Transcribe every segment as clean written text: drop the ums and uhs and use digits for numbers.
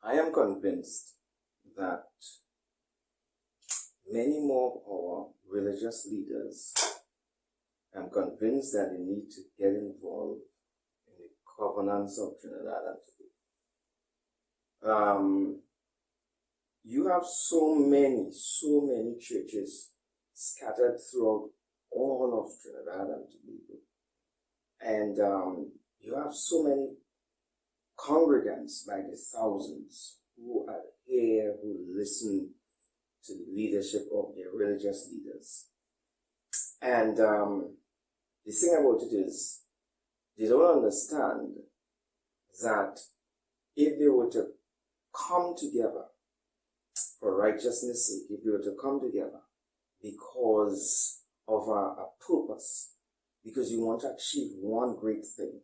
I am convinced that many more of our religious leaders, I'm convinced that they need to get involved in the governance of Trinidad and Tobago. You have so many churches scattered throughout all of Trinidad and Tobago. And you have so many congregants by the thousands who are here, who listen to the leadership of their religious leaders. And the thing about it is, they don't understand that if they were to come together for righteousness' sake, if they were to come together because of a purpose, because you want to achieve one great thing,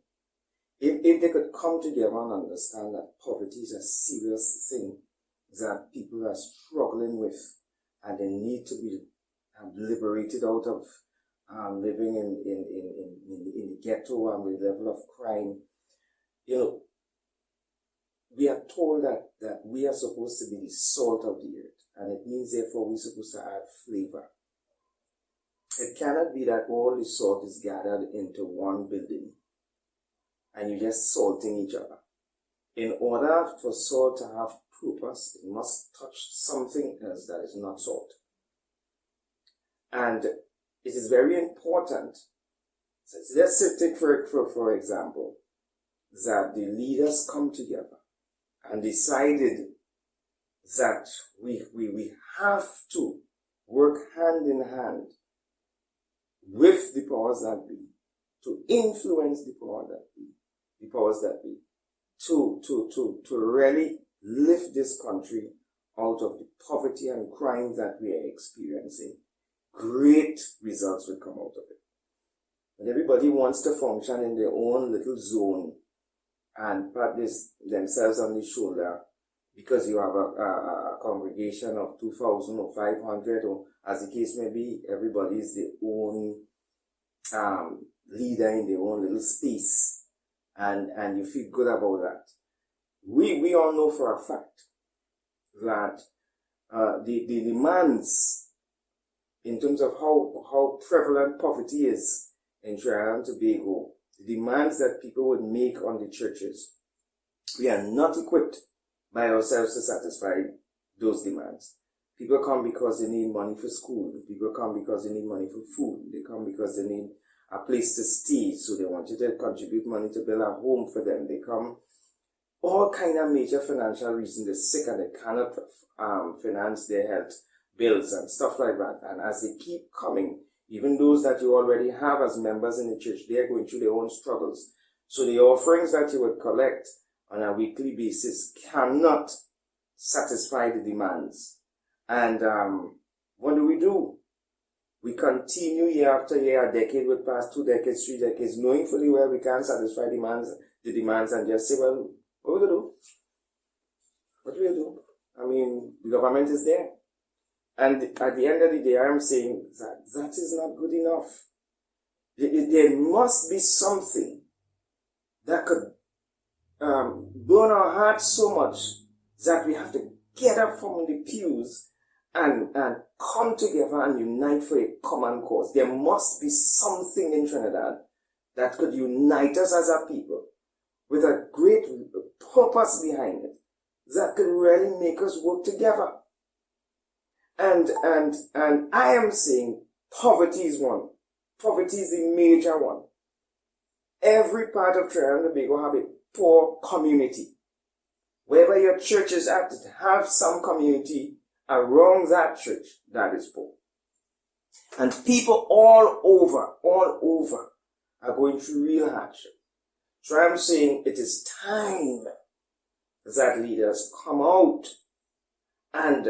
if they could come together and understand that poverty is a serious thing that people are struggling with, and they need to be liberated out of living in the ghetto and with the level of crime. We are told that we are supposed to be the salt of the earth, and it means therefore we're supposed to add flavor. It cannot be that all the salt is gathered into one building and you're just salting each other. In order for salt to have purpose, it must touch something else that is not salt. And it is very important. So let's take for example, that the leaders come together and decided that we have to work hand in hand with the powers that be, to influence the powers that be, to really lift this country out of the poverty and crime that we are experiencing. Great results will come out of it. And everybody wants to function in their own little zone and pat themselves on the shoulder because you have a congregation of 2,000 or 500, or as the case may be, everybody is their own leader in their own little space, and you feel good about that. We all know for a fact that the demands in terms of how prevalent poverty is in Trinidad and Tobago, the demands that people would make on the churches, we are not equipped by ourselves to satisfy those demands. People come because they need money for school. People come because they need money for food. They come because they need a place to stay, so they want you to contribute money to build a home for them. They come all kind of major financial reasons. They're sick and they cannot finance their health bills and stuff like that. And as they keep coming, even those that you already have as members in the church, they are going through their own struggles. So the offerings that you would collect on a weekly basis cannot satisfy the demands. And what do? We continue year after year, a decade would pass, 2 decades, 3 decades, knowing fully well we can't satisfy the demands and just say, well, what are we going to do? What do we do? I mean, the government is there. And at the end of the day, I'm saying that is not good enough. There must be something that could burn our hearts so much that we have to get up from the pews and come together and unite for a common cause. There must be something in Trinidad that could unite us as a people with a great purpose behind it that could really make us work together. And I am saying poverty is one. Poverty is the major one. Every part of Trinidad and Tobago have a poor community. Wherever your church is at, have some community around that church that is poor. And people all over are going through real hardship. So I'm saying it is time that leaders come out and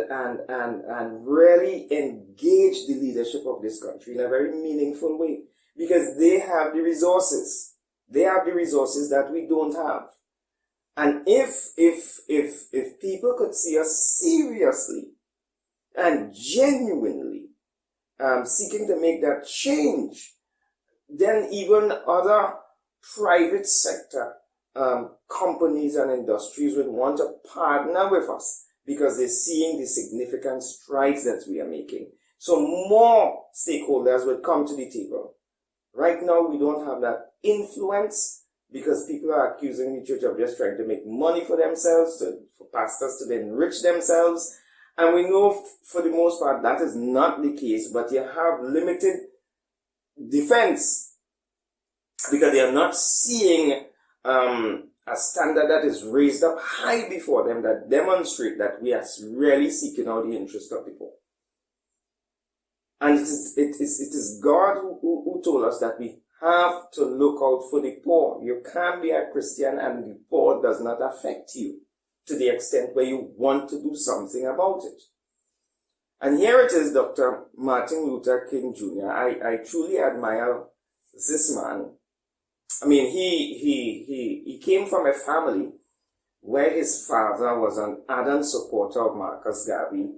really engage the leadership of this country in a very meaningful way, because they have the resources. They have the resources that we don't have. And if people could see us seriously and genuinely seeking to make that change, then even other private sector companies and industries would want to partner with us because they're seeing the significant strides that we are making. So more stakeholders would come to the table. Right now, we don't have that influence because people are accusing the church of just trying to make money for themselves, for pastors to enrich themselves. And we know for the most part that is not the case, but you have limited defense because they are not seeing a standard that is raised up high before them that demonstrate that we are really seeking out the interest of people. And it is God who told us that we have to look out for the poor. You can't be a Christian and the poor does not affect you to the extent where you want to do something about it. And here it is, Dr. Martin Luther King Jr. I truly admire this man. I mean, he came from a family where his father was an ardent supporter of Marcus Garvey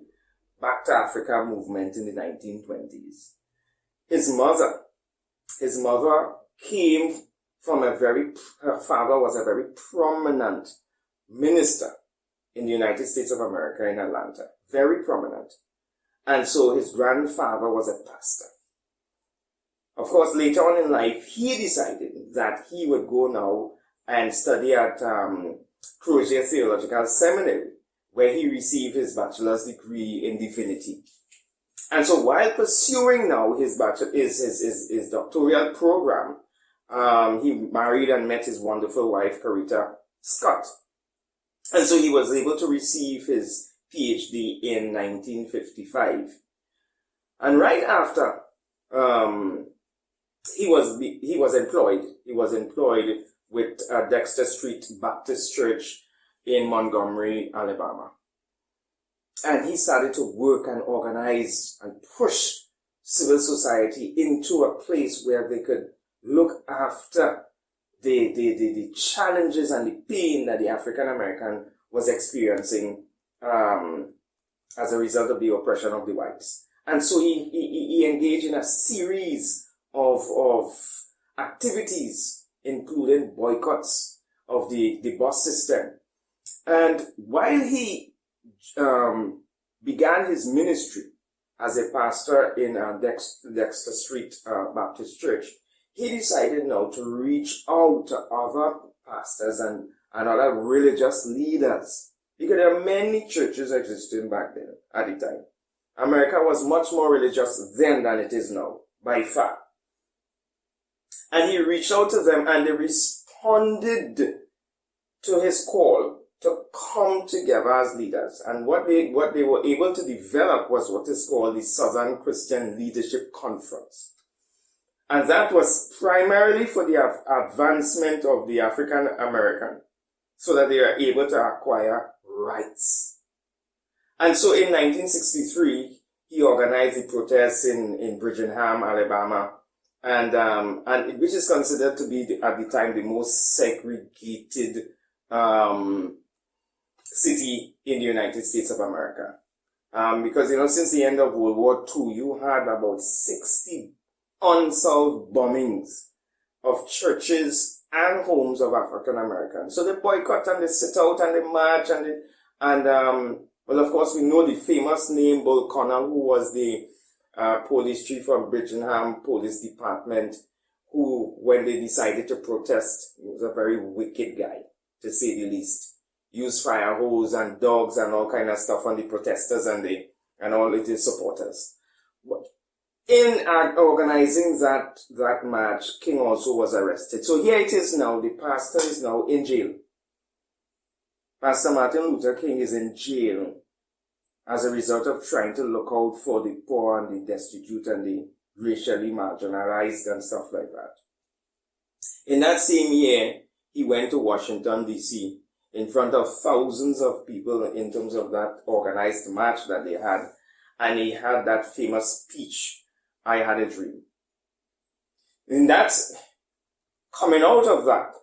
Back to Africa movement in the 1920s. His mother came from her father was a very prominent minister in the United States of America in Atlanta. Very prominent. And so his grandfather was a pastor. Of course, later on in life, he decided that he would go now and study at Crozier Theological Seminary, where he received his bachelor's degree in divinity. And so while pursuing now his doctoral program, he married and met his wonderful wife, Carita Scott. And so he was able to receive his PhD in 1955. And right after, he was employed. He was employed with Dexter Street Baptist Church in Montgomery, Alabama. And he started to work and organize and push civil society into a place where they could look after the challenges and the pain that the African American was experiencing as a result of the oppression of the whites. And so he engaged in a series of activities, including boycotts of the bus system. And while he began his ministry as a pastor in Dexter Street Baptist Church, he decided now to reach out to other pastors and other religious leaders, because there are many churches existing back then at the time. America was much more religious then than it is now, by far. And he reached out to them and they responded to his call to come together as leaders. And what they were able to develop was what is called the Southern Christian Leadership Conference. And that was primarily for the advancement of the African American, so that they are able to acquire rights. And so in 1963, he organized the protests in Bridgenham, Alabama, and which is considered to be at the time the most segregated city in the United States of America. Because, since the end of World War II, you had about 60 unsolved bombings of churches and homes of African Americans. So they boycott and they sit out and they march well, of course, we know the famous name Bull Connor, who was the police chief from Bridgenham Police Department, who, when they decided to protest, he was a very wicked guy, to say the least. Used fire hose and dogs and all kind of stuff on the protesters and all of his supporters. But in organizing that march, King also was arrested. So here it is now. The pastor is now in jail. Pastor Martin Luther King is in jail as a result of trying to look out for the poor and the destitute and the racially marginalized and stuff like that. In that same year, he went to Washington, D.C. in front of thousands of people in terms of that organized march that they had. And he had that famous speech, I Had a Dream. And that's coming out of that,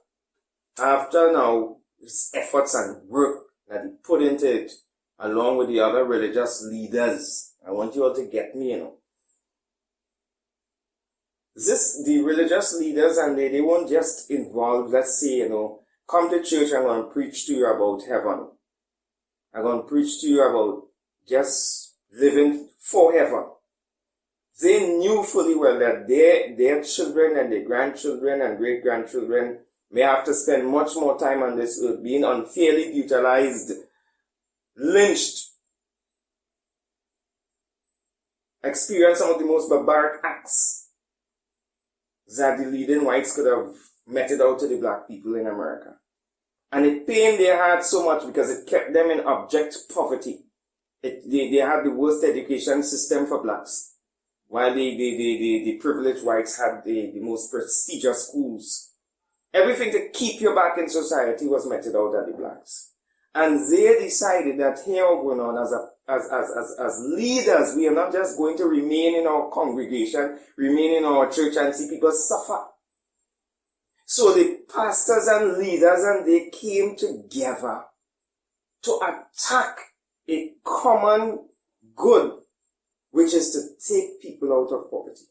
after now his efforts and work that he put into it, along with the other religious leaders. I want you all to get me, the religious leaders, and they weren't just involved, let's say, come to church, I'm going to preach to you about heaven. I'm going to preach to you about just living for heaven. They knew fully well that their children and their grandchildren and great-grandchildren may have to spend much more time on this earth being unfairly brutalized, lynched, experience some of the most barbaric acts that the leading whites could have meted out to the black people in America. And it pained their hearts so much because it kept them in abject poverty. They had the worst education system for blacks, while the privileged whites had the most prestigious schools. Everything to keep you back in society was meted out at the blacks. And they decided that here we're going on as leaders, we are not just going to remain in our congregation, remain in our church and see people suffer. So the pastors and leaders and they came together to attack a common good, which is to take people out of poverty.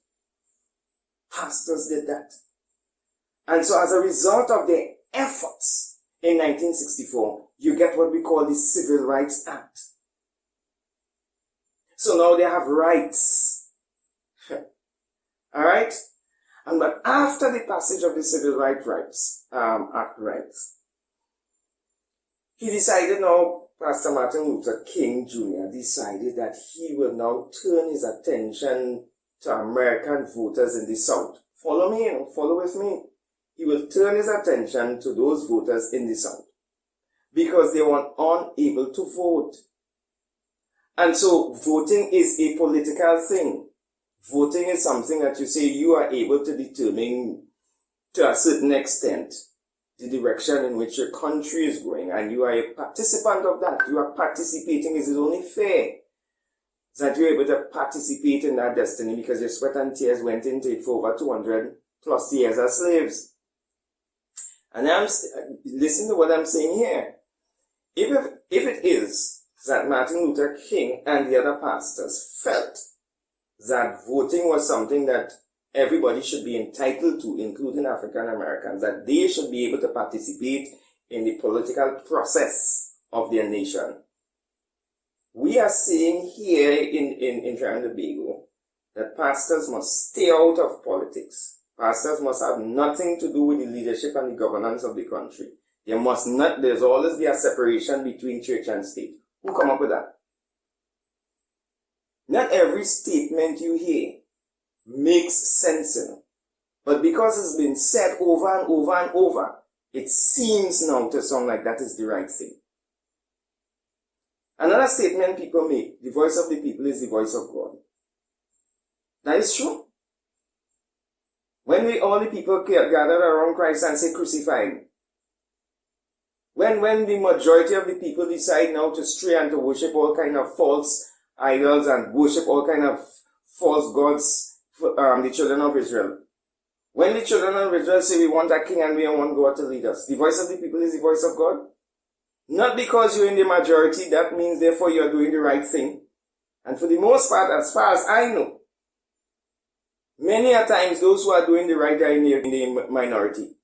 Pastors did that. And so as a result of their efforts in 1964, you get what we call the Civil Rights Act. So now they have rights. Alright? And but after the passage of the Civil Rights Act rights, he decided now, Pastor Martin Luther King Jr. decided that he will now turn his attention to American voters in the South. Follow me, follow with me. He will turn his attention to those voters in the South because they were unable to vote. And so voting is a political thing. Voting is something that you say you are able to determine to a certain extent the direction in which your country is going, and you are a participant of that. You are participating. It is only fair that you're able to participate in that destiny because your sweat and tears went into it for over 200 plus years as slaves. And listen to what I'm saying here. If it is that Martin Luther King and the other pastors felt that voting was something that everybody should be entitled to, including African Americans, that they should be able to participate in the political process of their nation. We are saying here in Trinidad and Tobago that pastors must stay out of politics. Pastors must have nothing to do with the leadership and the governance of the country. There's always be a separation between church and state. Who come up with that? Not every statement you hear makes sense, but because it's been said over and over and over, it seems now to sound like that is the right thing. Another statement people make, the voice of the people is the voice of God. That is true. When all the people gather around Christ and say crucify him, when the majority of the people decide now to stray and to worship all kind of false idols and worship all kind of false gods, the children of Israel. When the children of Israel say we want a king and we want God to lead us, the voice of the people is the voice of God. Not because you're in the majority, that means therefore you're doing the right thing. And for the most part, as far as I know, many a times those who are doing the right are in the minority.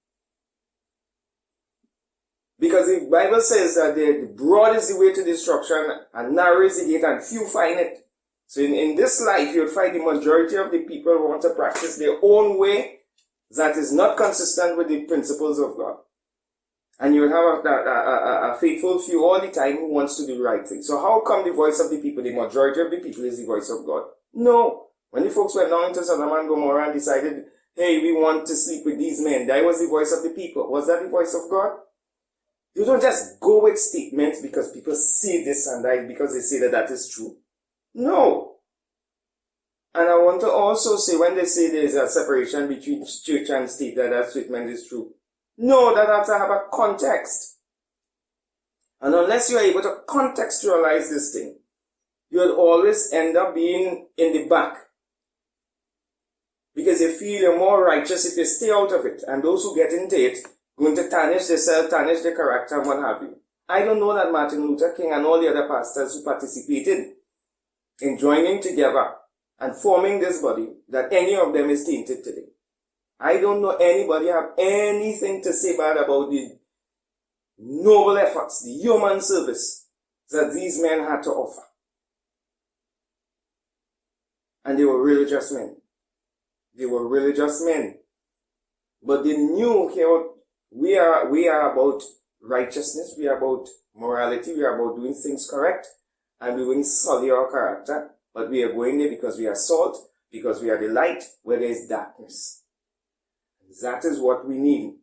Because the Bible says that the broad is the way to destruction and narrow is the gate and few find it. So in this life, you'll find the majority of the people who want to practice their own way that is not consistent with the principles of God. And you'll have a faithful few all the time who wants to do the right thing. So how come the voice of the people, the majority of the people, is the voice of God? No. When the folks went down into Sodom and Gomorrah and decided, hey, we want to sleep with these men, that was the voice of the people. Was that the voice of God? You don't just go with statements because people say this and that because they say that is true. No. And I want to also say when they say there is a separation between church and state, that statement is true. No, that has to have a context. And unless you are able to contextualize this thing, you'll always end up being in the back. Because you feel you're more righteous if you stay out of it. And those who get into it, going to tarnish themselves, tarnish their character, and what have you. I don't know that Martin Luther King and all the other pastors who participated in joining together and forming this body, that any of them is tainted today. I don't know anybody have anything to say bad about noble efforts, the human service that these men had to offer. And they were religious men. They were religious men. But they knew here we are about righteousness, we are about morality, we are about doing things correct, and we wouldn't sully our character, but we are going there because we are salt, because we are the light where there is darkness. That is what we need.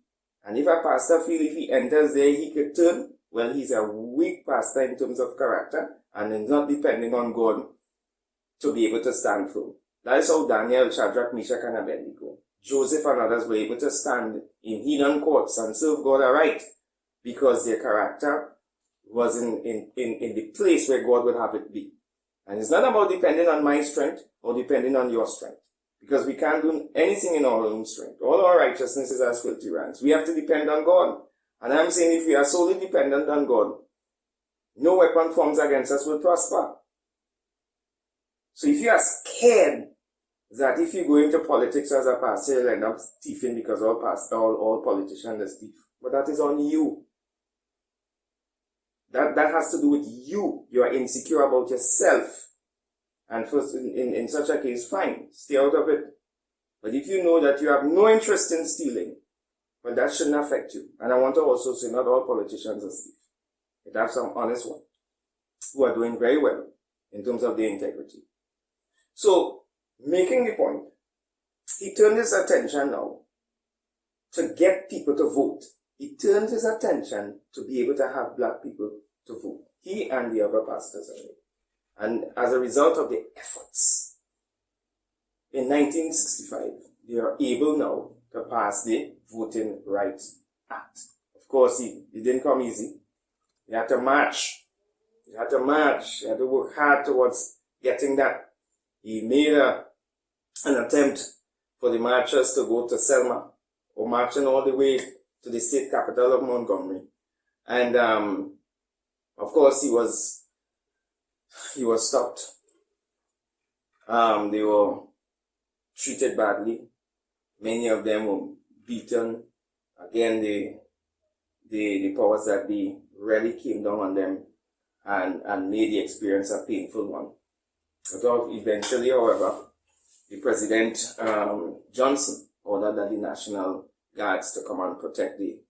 And if a pastor feels if he enters there he could turn, well, he's a weak pastor in terms of character, and is not depending on God to be able to stand firm. That is how Daniel, Shadrach, Meshach, and Abednego, Joseph and others were able to stand in heathen courts and serve God aright, because their character was in the place where God would have it be. And it's not about depending on my strength or depending on your strength, because we can't do anything in our own strength. All our righteousness is as filthy rags. We have to depend on God. And I'm saying if we are solely dependent on God, no weapon formed against us will prosper. So if you are scared that if you go into politics as a pastor, you'll end up thieving because all politicians are thief. But that is on you. That has to do with you. You are insecure about yourself. And first, in such a case, fine, stay out of it. But if you know that you have no interest in stealing, well, that shouldn't affect you. And I want to also say not all politicians are thieves. You have some honest ones who are doing very well in terms of their integrity. So, making the point, he turned his attention now to get people to vote. He turned his attention to be able to have black people to vote. He and the other pastors. And as a result of the efforts, in 1965, they are able now to pass the Voting Rights Act. Of course, it didn't come easy. You had to march. You had to work hard towards getting that. He made an attempt for the marchers to go to Selma, or marching all the way to the state capital of Montgomery. And of course he was stopped. They were treated badly. Many of them were beaten. Again, the powers that be really came down on them and made the experience a painful one. But eventually, however, the President Johnson ordered that the National Guards to come and protect the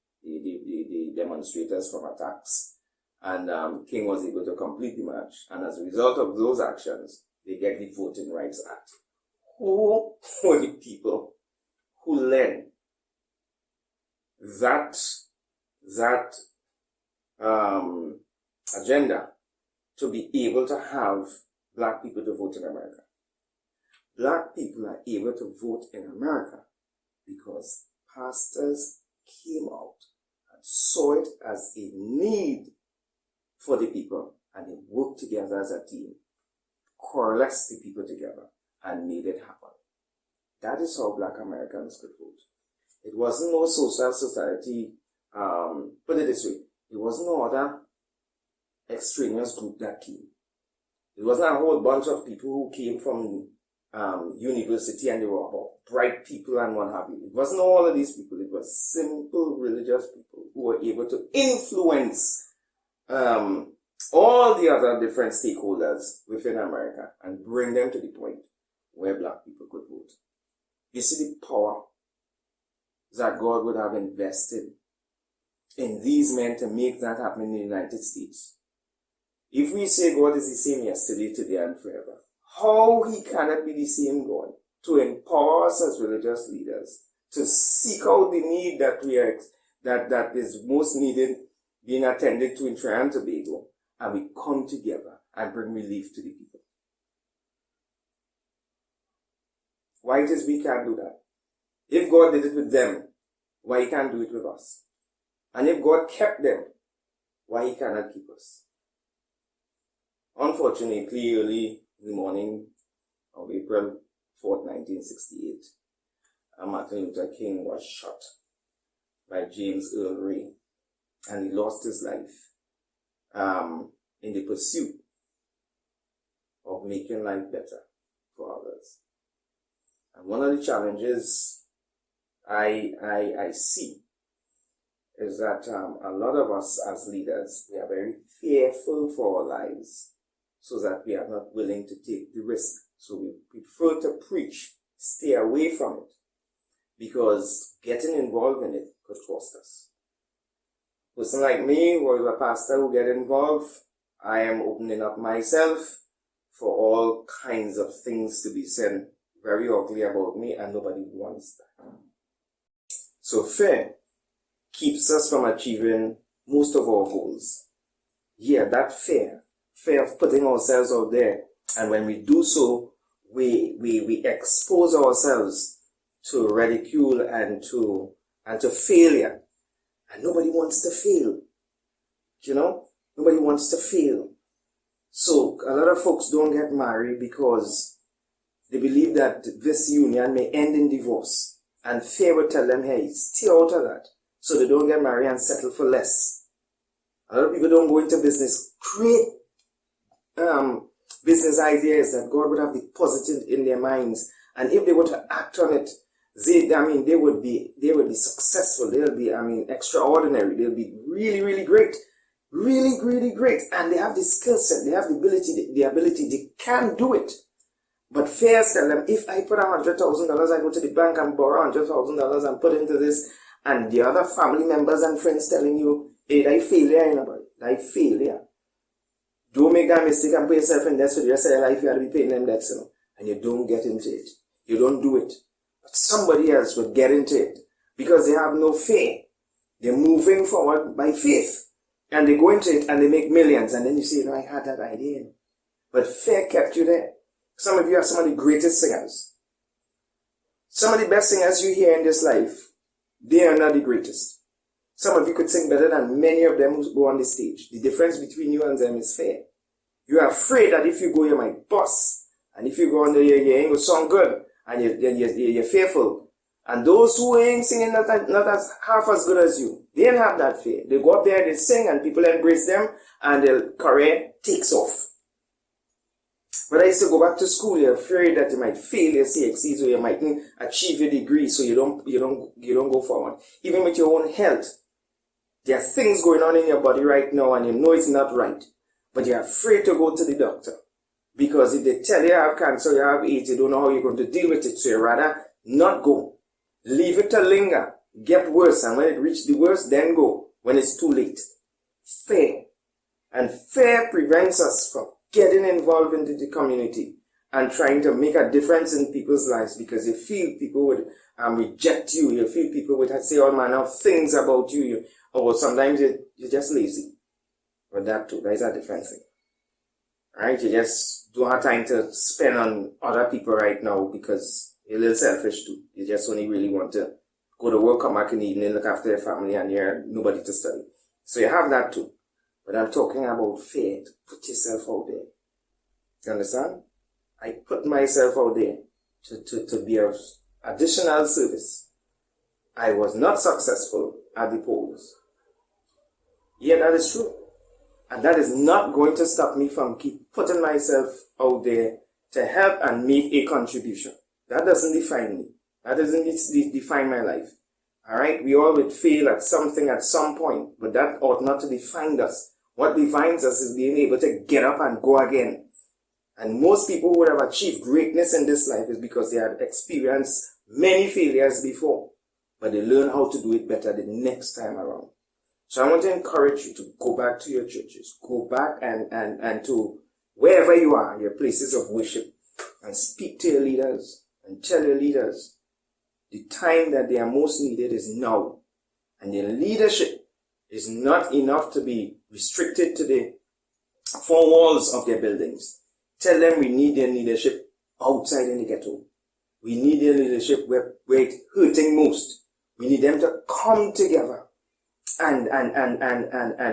demonstrators from attacks. And King was able to complete the march. And as a result of those actions, they get the Voting Rights Act. Who were the people who led that agenda to be able to have black people to vote in America? Black people are able to vote in America because pastors came out and saw it as a need for the people, and they worked together as a team, coalesced the people together, and made it happen. That is how black Americans could vote. It wasn't no social society, put it this way, it wasn't no other extraneous group that came. It wasn't a whole bunch of people who came from university and they were about bright people and what have you. It wasn't all of these people. It was simple religious people who were able to influence all the other different stakeholders within America and bring them to the point where black people could vote. You see the power that God would have invested in these men to make that happen in the United States. If we say God is the same yesterday, today, and forever, how he cannot be the same God to empower us as religious leaders to seek out the need that is most needed being attended to in Trinidad and Tobago, and we come together and bring relief to the people. Why it is we can't do that? If God did it with them, why he can't do it with us? And if God kept them, why he cannot keep us? Unfortunately, early in the morning of April 4th, 1968, Martin Luther King was shot by James Earl Ray, and he lost his life in the pursuit of making life better for others. And one of the challenges I see is that a lot of us as leaders, we are very fearful for our lives, so that we are not willing to take the risk. So we prefer to preach, stay away from it, because getting involved in it could cost us. A person like me, who is a pastor who get involved, I am opening up myself for all kinds of things to be said very ugly about me, and nobody wants that. So fear keeps us from achieving most of our goals. Yeah, that fear of putting ourselves out there, and when we do so, we expose ourselves to ridicule and to failure. And nobody wants to fail. Nobody wants to fail. So a lot of folks don't get married because they believe that this union may end in divorce. And fear will tell them, hey, stay out of that. So they don't get married and settle for less. A lot of people don't go into business, create business ideas that God would have deposited in their minds. And if they were to act on it, they would be successful. They'll be, extraordinary. They'll be really, really great. Really, really great. And they have the skill set. They have the ability. They can do it. But fears tell them, if I put $100,000, I go to the bank and borrow $100,000 and put into this, and the other family members and friends telling you, hey, that failure, that failure. Don't make that mistake and put yourself in debt for the rest of your life. You have to be paying them debts, and you don't get into it. You don't do it. But somebody else will get into it because they have no fear. They're moving forward by faith, and they go into it and they make millions. And then you say, I had that idea. But fear kept you there. Some of you are some of the greatest singers. Some of the best singers you hear in this life, they are not the greatest. Some of you could sing better than many of them who go on the stage. The difference between you and them is fear. You are afraid that if you go, you might bust. And if you go on there, you ain't going to sound good. And you're fearful. And those who ain't singing not as half as good as you, they don't have that fear. They go up there, they sing, and people embrace them, and their career takes off. But I used to go back to school, you're afraid that you might fail your CXCs or you mightn't achieve your degree, so you don't go forward. Even with your own health, there are things going on in your body right now and you know it's not right, but you're afraid to go to the doctor. Because if they tell you have cancer, you have AIDS, you don't know how you're going to deal with it, so you rather not go. Leave it to linger, get worse, and when it reaches the worst, then go, when it's too late. Fear. And fear prevents us from getting involved into the community and trying to make a difference in people's lives, because you feel people would reject you, you feel people would say all manner of things about you, or sometimes you're just lazy. But that too, that is a different thing. Right? You just don't have time to spend on other people right now because you're a little selfish too. You just only really want to go to work, come back in the evening, look after your family, and you're nobody to study. So you have that too. But I'm talking about fear, to put yourself out there. You understand? I put myself out there to be of additional service. I was not successful at the polls. Yeah, that is true. And that is not going to stop me from keep putting myself out there to help and make a contribution. That doesn't define me. That doesn't define my life. Alright? We all would fail at something at some point, but that ought not to define us. What defines us is being able to get up and go again. And most people who would have achieved greatness in this life is because they had experienced many failures before, but they learn how to do it better the next time around. So I want to encourage you to go back to your churches, go back and to wherever you are, your places of worship, and speak to your leaders and tell your leaders the time that they are most needed is now. And their leadership is not enough to be restricted to the four walls of their buildings. Tell them we need their leadership outside in the ghetto. We need their leadership where it's hurting most. We need them to come together and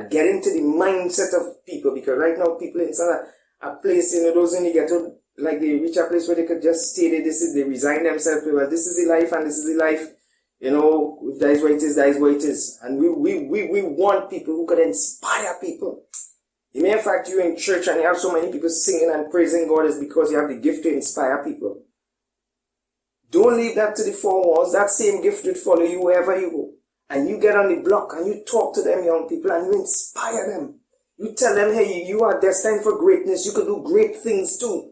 get into the mindset of people, because right now people inside a place, those in the ghetto, like they reach a place where they could just stay there, they resign themselves to, well, this is the life and this is the life, if that is what it is, that is what it is. And we want people who could inspire people. You may, in fact, you're in church and you have so many people singing and praising God is because you have the gift to inspire people. Don't leave that to the four walls. That same gift will follow you wherever you go. and you get on the block and you talk to them young people and you inspire them. You tell them, hey, you are destined for greatness. You can do great things too.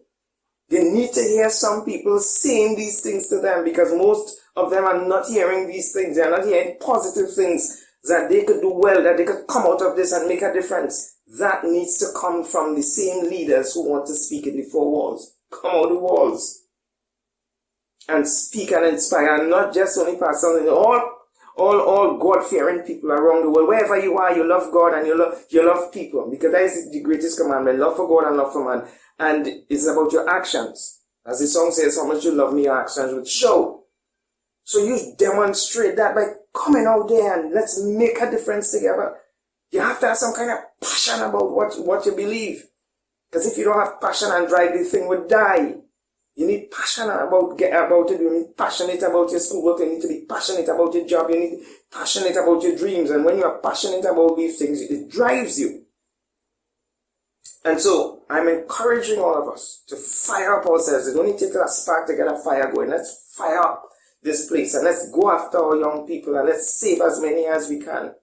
They need to hear some people saying these things to them, because most of them are not hearing these things. They are not hearing positive things that they could do well, that they could come out of this and make a difference. That needs to come from the same leaders who want to speak in the four walls. Come out the walls and speak and inspire, and not just only pastors, all God-fearing people around the world. Wherever you are, you love God and you love people, because that is the greatest commandment: love for God and love for man. And it's about your actions. As the song says, how much you love me, your actions will show. So you demonstrate that by coming out there and let's make a difference together. You have to have some kind of passion about what you believe. Because if you don't have passion and drive, the thing will die. You need passion about it. You need passionate about your schoolwork. You need to be passionate about your job. You need to be passionate about your dreams. And when you are passionate about these things, it drives you. And so I'm encouraging all of us to fire up ourselves. It only takes a spark to get a fire going. Let's fire up this place and let's go after our young people and let's save as many as we can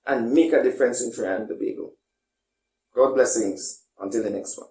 and make a difference in Trinidad and Tobago. God blessings. Until the next one.